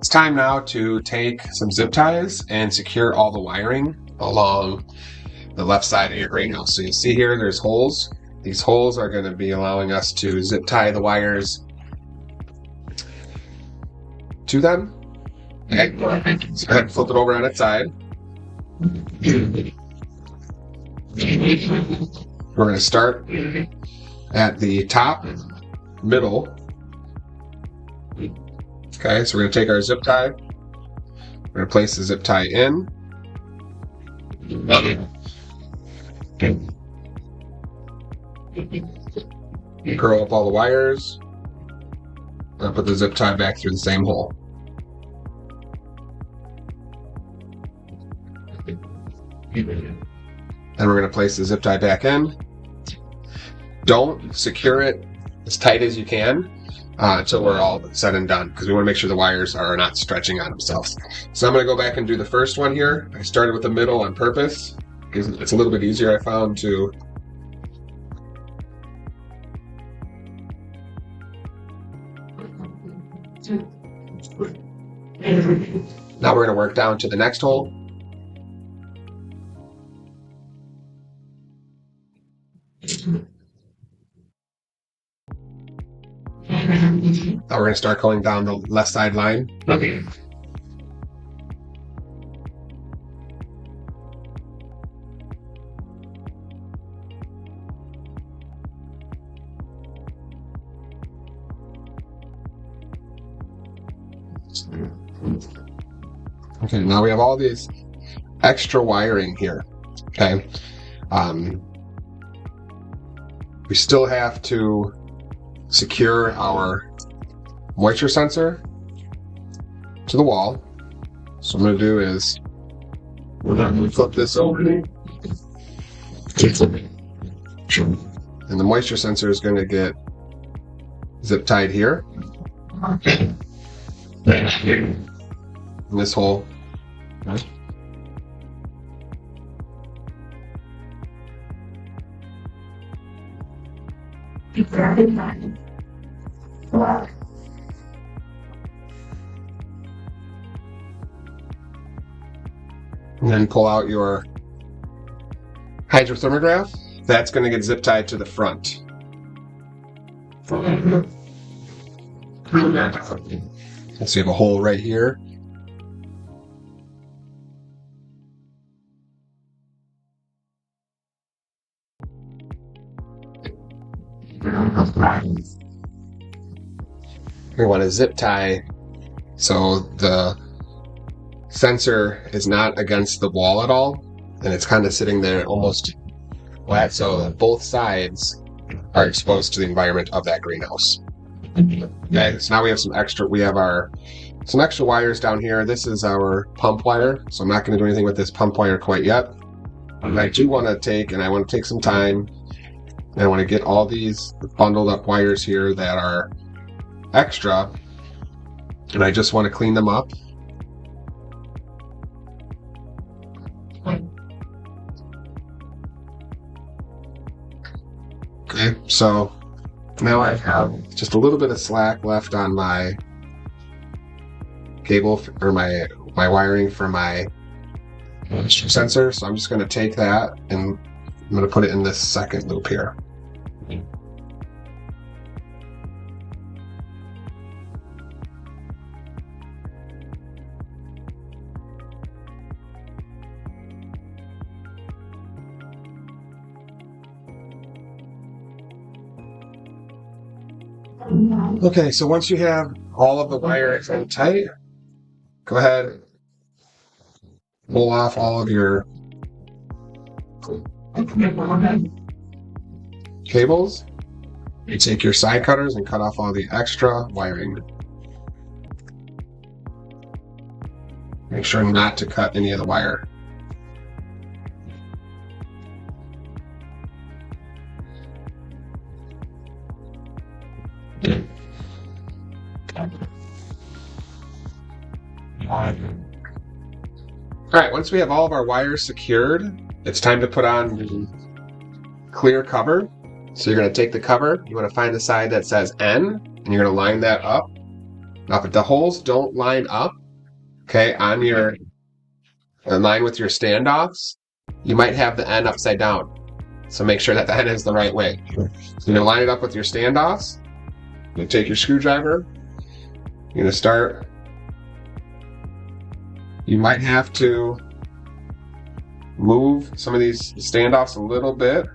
It's time now to take some zip ties and secure all the wiring along the left side of your greenhouse. So you see here, there's holes. These holes are going to be allowing us to zip tie the wires to them. Okay. So go ahead and flip it over on its side. We're going to start at the top, middle. Okay, so we're going to take our zip tie. We're going to place the zip tie in. Curl up all the wires. And put the zip tie back through the same hole. Then we're going to place the zip tie back in. Don't secure it as tight as you can until we're all said and done, because we want to make sure the wires are not stretching on themselves. So I'm going to go back and do the first one here. I started with the middle on purpose because it's a little bit easier, I found, to now we're going to work down to the next hole. Now we're going to start going down the left side line. Okay. Okay, now we have all these extra wiring here. Okay. We still have to secure our moisture sensor to the wall. So what I'm going to do is flip this over. And the moisture sensor is going to get zip tied here. In this hole. Okay. And then pull out your hydrothermograph. That's going to get zip tied to the front. So you have a hole right here. We want to zip tie so the sensor is not against the wall at all, and it's kind of sitting there almost flat, so both sides are exposed to the environment of that greenhouse. Okay, so now we have some extra wires down here. This is our pump wire, so I'm not going to do anything with this pump wire quite yet. But I do want to take some time, and I want to get all these bundled up wires here that are extra, and I just want to clean them up. Okay, so now I have just a little bit of slack left on my cable or my wiring for my sensor, so I'm just going to take that and I'm going to put it in this second loop here. Okay, so once you have all of the wires in tight, go ahead, pull off all of your cables. You take your side cutters and cut off all the extra wiring. Make sure not to cut any of the wire. Alright, once we have all of our wires secured, it's time to put on the clear cover. So you're going to take the cover, you want to find the side that says N, and you're going to line that up Now, if the holes don't line up, okay, on your in line with your standoffs, you might have the end upside down. So make sure that the end is the right way. So you're gonna line it up with your standoffs. You're gonna take your screwdriver. You're gonna start. You might have to move some of these standoffs a little bit.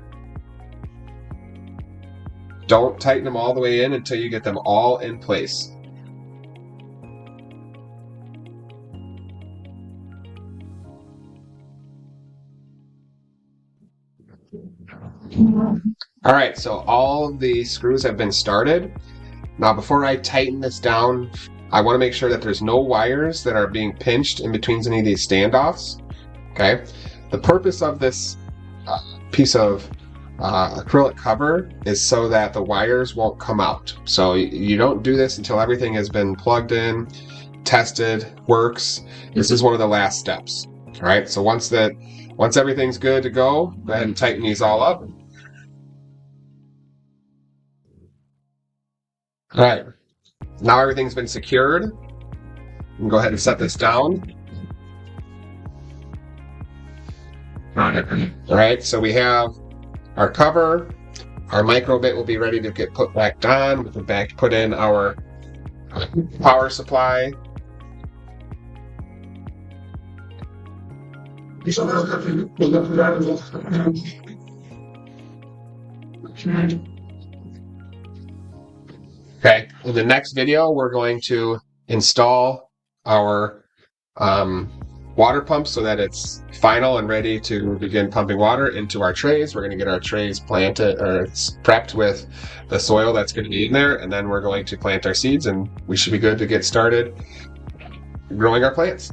Don't tighten them all the way in until you get them all in place. All right, so all of the screws have been started. Now, before I tighten this down, I want to make sure that there's no wires that are being pinched in between any of these standoffs. Okay. The purpose of this piece of acrylic cover is so that the wires won't come out. So you don't do this until everything has been plugged in, tested, works. This is one of the last steps. All right. So once everything's good to go ahead and tighten these all up. All right. Now everything's been secured. You can go ahead and set this down. All right, so we have our cover. Our micro bit will be ready to get put back on. We can put in our power supply. Okay, in the next video, we're going to install our water pump so that it's final and ready to begin pumping water into our trays. We're going to get our trays planted or prepped with the soil that's going to be in there, and then we're going to plant our seeds, and we should be good to get started growing our plants.